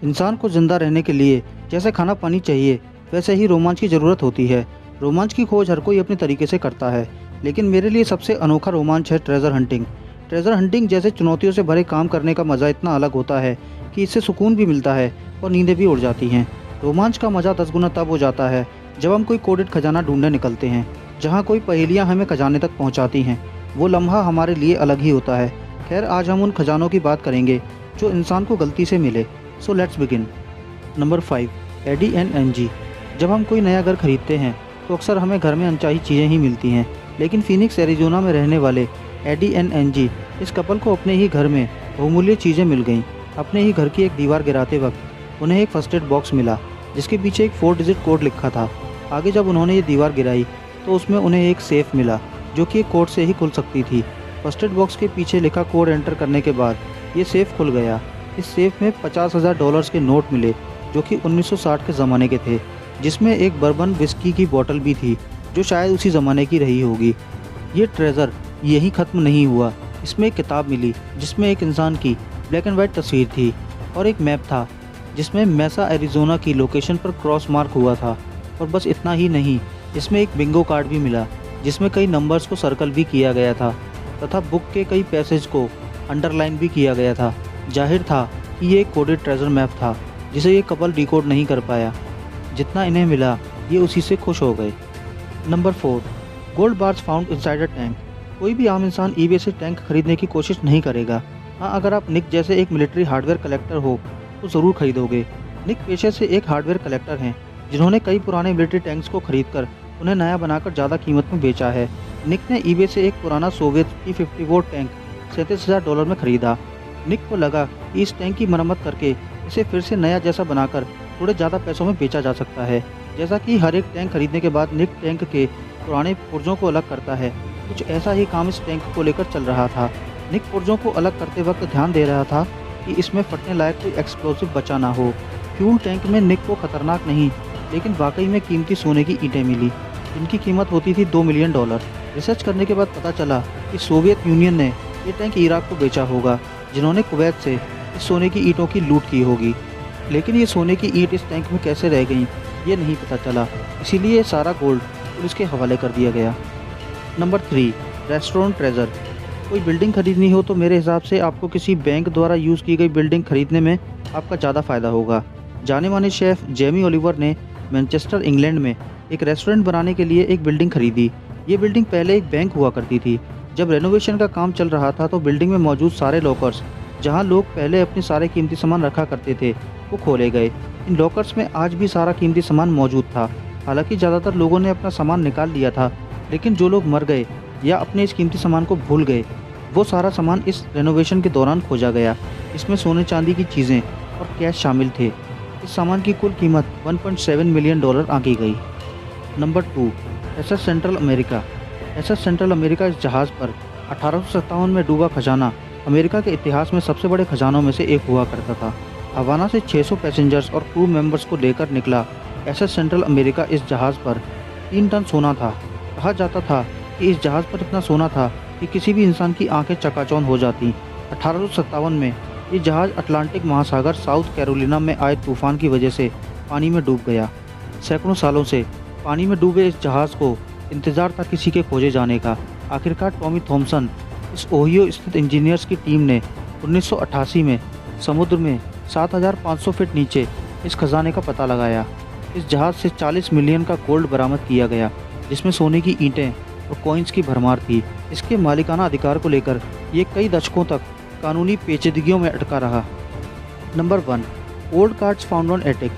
इंसान को जिंदा रहने के लिए जैसे खाना पानी चाहिए, वैसे ही रोमांच की ज़रूरत होती है। रोमांच की खोज हर कोई अपने तरीके से करता है, लेकिन मेरे लिए सबसे अनोखा रोमांच है ट्रेजर हंटिंग। ट्रेजर हंटिंग जैसे चुनौतियों से भरे काम करने का मज़ा इतना अलग होता है कि इससे सुकून भी मिलता है और नींदें भी उड़ जाती हैं। रोमांच का मज़ा 10 गुना तब हो जाता है जब हम कोई कोडेड खजाना ढूंढने निकलते हैं, जहाँ कोई पहेलियाँ हमें खजाने तक पहुँचाती हैं। वो लम्हा हमारे लिए अलग ही होता है। खैर, आज हम उन खजानों की बात करेंगे जो इंसान को गलती से मिले। So let's begin. Number 5, AD&NG। जब हम कोई नया घर खरीदते हैं तो अक्सर हमें घर में अनचाही चीज़ें ही मिलती हैं, लेकिन फीनिक्स एरिजोना में रहने वाले AD&NG इस कपल को अपने ही घर में बहुमूल्य चीज़ें मिल गईं। अपने ही घर की एक दीवार गिराते वक्त उन्हें एक फर्स्ट एड बॉक्स मिला जिसके पीछे एक 4 डिजिट कोड लिखा था। आगे जब उन्होंने ये दीवार गिराई तो उसमें उन्हें एक सेफ़ मिला जो कि एक कोड से ही खुल सकती थी। फर्स्ट एड बॉक्स के पीछे लिखा कोड एंटर करने के बाद ये सेफ़ खुल गया। इस सेफ में $50,000 के नोट मिले जो कि 1960 के ज़माने के थे, जिसमें एक बर्बन विस्की की बोतल भी थी जो शायद उसी ज़माने की रही होगी। ये ट्रेज़र यहीं ख़त्म नहीं हुआ। इसमें एक किताब मिली जिसमें एक इंसान की ब्लैक एंड वाइट तस्वीर थी और एक मैप था जिसमें मेसा एरिजोना की लोकेशन पर क्रॉस मार्क हुआ था। और बस इतना ही नहीं, इसमें एक बिंगो कार्ड भी मिला जिसमें कई नंबर्स को सर्कल भी किया गया था तथा बुक के कई पैसेज को अंडरलाइन भी किया गया था। जाहिर था कि ये एक कोडेड ट्रेजर मैप था जिसे ये कपल डिकोड नहीं कर पाया। जितना इन्हें मिला ये उसी से खुश हो गए। Number 4, gold bars found inside a tank. कोई भी आम इंसान ईबे से टैंक खरीदने की कोशिश नहीं करेगा। हाँ, अगर आप निक जैसे एक मिलिट्री हार्डवेयर कलेक्टर हो तो ज़रूर खरीदोगे। निक पेशे से एक हार्डवेयर कलेक्टर हैं जिन्होंने कई पुराने मिलिट्री टैंक्स को खरीदकर उन्हें नया बनाकर ज़्यादा कीमत में बेचा है। निक ने ईबे से एक पुराना सोवियत T-54 टैंक $37,000 में खरीदा। निक को लगा कि इस टैंक की मरम्मत करके इसे फिर से नया जैसा बनाकर थोड़े ज़्यादा पैसों में बेचा जा सकता है। जैसा कि हर एक टैंक खरीदने के बाद निक टैंक के पुराने पुर्जों को अलग करता है, कुछ ऐसा ही काम इस टैंक को लेकर चल रहा था। निक पुर्जों को अलग करते वक्त ध्यान दे रहा था कि इसमें फटने लायक कोई एक्सप्लोसिव बचा ना हो। फ्यूल टैंक में निक को खतरनाक नहीं लेकिन वाकई में कीमती सोने की ईंटें मिली जिनकी कीमत होती थी $2 मिलियन। रिसर्च करने के बाद पता चला कि सोवियत यूनियन ने ये टैंक इराक को बेचा होगा, जिन्होंने कुवैत से इस सोने की ईंटों की लूट की होगी। लेकिन ये सोने की ईंट इस टैंक में कैसे रह गईं ये नहीं पता चला, इसीलिए ये सारा गोल्ड पुलिस के हवाले कर दिया गया। Number 3, restaurant treasure. कोई बिल्डिंग खरीदनी हो तो मेरे हिसाब से आपको किसी बैंक द्वारा यूज़ की गई बिल्डिंग खरीदने में आपका ज़्यादा फ़ायदा होगा। जाने माने शेफ़ जेमी ओलिवर ने मैनचेस्टर, इंग्लैंड में एक रेस्टोरेंट बनाने के लिए एक बिल्डिंग खरीदी। ये बिल्डिंग पहले एक बैंक हुआ करती थी। जब रेनोवेशन का काम चल रहा था तो बिल्डिंग में मौजूद सारे लॉकर्स, जहां लोग पहले अपने सारे कीमती सामान रखा करते थे, वो खोले गए। इन लॉकर्स में आज भी सारा कीमती सामान मौजूद था। हालांकि ज़्यादातर लोगों ने अपना सामान निकाल लिया था, लेकिन जो लोग मर गए या अपने इस कीमती सामान को भूल गए, वो सारा सामान इस रेनोवेशन के दौरान खोजा गया। इसमें सोने चांदी की चीज़ें और कैश शामिल थे। इस सामान की कुल कीमत $1.7 मिलियन आंकी गई। Number 2, SS central America. SS central America इस जहाज़ पर 1857 में डूबा खजाना अमेरिका के इतिहास में सबसे बड़े खजानों में से एक हुआ करता था। हवाना से 600 पैसेंजर्स और क्रू मेंबर्स को लेकर निकला SS सेंट्रल अमेरिका इस जहाज़ पर 3 टन सोना था। कहा जाता था कि इस जहाज़ पर इतना सोना था कि किसी भी इंसान की आंखें चकाचौंध हो जाती। 1857 में ये जहाज़ अटलांटिक महासागर साउथ कैरोलिना में आए तूफान की वजह से पानी में डूब गया। सैकड़ों सालों से पानी में डूबे इस जहाज़ को इंतज़ार था किसी के खोजे जाने का। आखिरकार टॉमी थॉमसन, इस ओहियो स्थित इंजीनियर्स की टीम ने 1988 में समुद्र में 7,500 फीट नीचे इस खजाने का पता लगाया। इस जहाज़ से 40 मिलियन का गोल्ड बरामद किया गया, जिसमें सोने की ईंटें और कॉइन्स की भरमार थी। इसके मालिकाना अधिकार को लेकर ये कई दशकों तक कानूनी पेचीदगियों में अटका रहा। Number 1, old cards found on attic.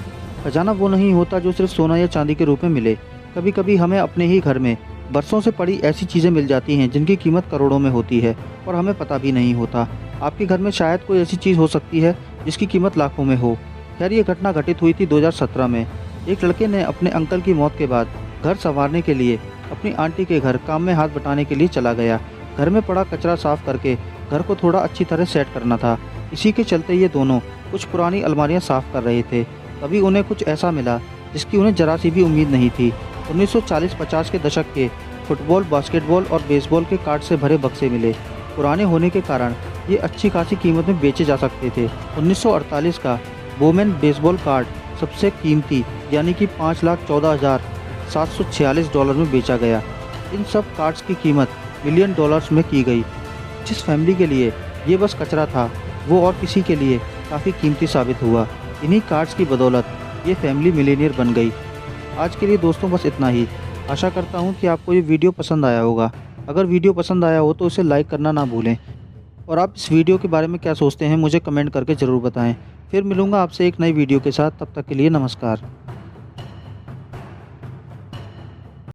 खजाना वो नहीं होता जो सिर्फ सोना या चांदी के रूप में मिले। कभी कभी हमें अपने ही घर में बरसों से पड़ी ऐसी चीज़ें मिल जाती हैं जिनकी कीमत करोड़ों में होती है और हमें पता भी नहीं होता। आपके घर में शायद कोई ऐसी चीज़ हो सकती है जिसकी कीमत लाखों में हो। खैर, ये घटना घटित हुई थी 2017 में। एक लड़के ने अपने अंकल की मौत के बाद घर संवारने के लिए अपनी आंटी के घर काम में हाथ बटाने के लिए चला गया। घर में पड़ा कचरा साफ करके घर को थोड़ा अच्छी तरह सेट करना था। इसी के चलते ये दोनों कुछ पुरानी अलमारियाँ साफ कर रहे थे। तभी उन्हें कुछ ऐसा मिला जिसकी उन्हें जरा सी भी उम्मीद नहीं थी। 1940-50 के दशक के फुटबॉल, बास्केटबॉल और बेसबॉल के कार्ड से भरे बक्से मिले। पुराने होने के कारण ये अच्छी खासी कीमत में बेचे जा सकते थे। 1948 का बोमेन बेसबॉल कार्ड सबसे कीमती यानी कि $5,14,746 में बेचा गया। इन सब कार्ड्स की कीमत मिलियन डॉलर्स में की गई। जिस फैमिली के लिए ये बस कचरा था वो और किसी के लिए काफ़ी कीमती साबित हुआ। इन्हीं कार्ड्स की बदौलत ये फैमिली मिलीनियर बन गई। आज के लिए दोस्तों बस इतना ही। आशा करता हूँ कि आपको ये वीडियो पसंद आया होगा। अगर वीडियो पसंद आया हो तो उसे लाइक करना ना भूलें और आप इस वीडियो के बारे में क्या सोचते हैं मुझे कमेंट करके ज़रूर बताएं। फिर मिलूँगा आपसे एक नई वीडियो के साथ, तब तक के लिए नमस्कार।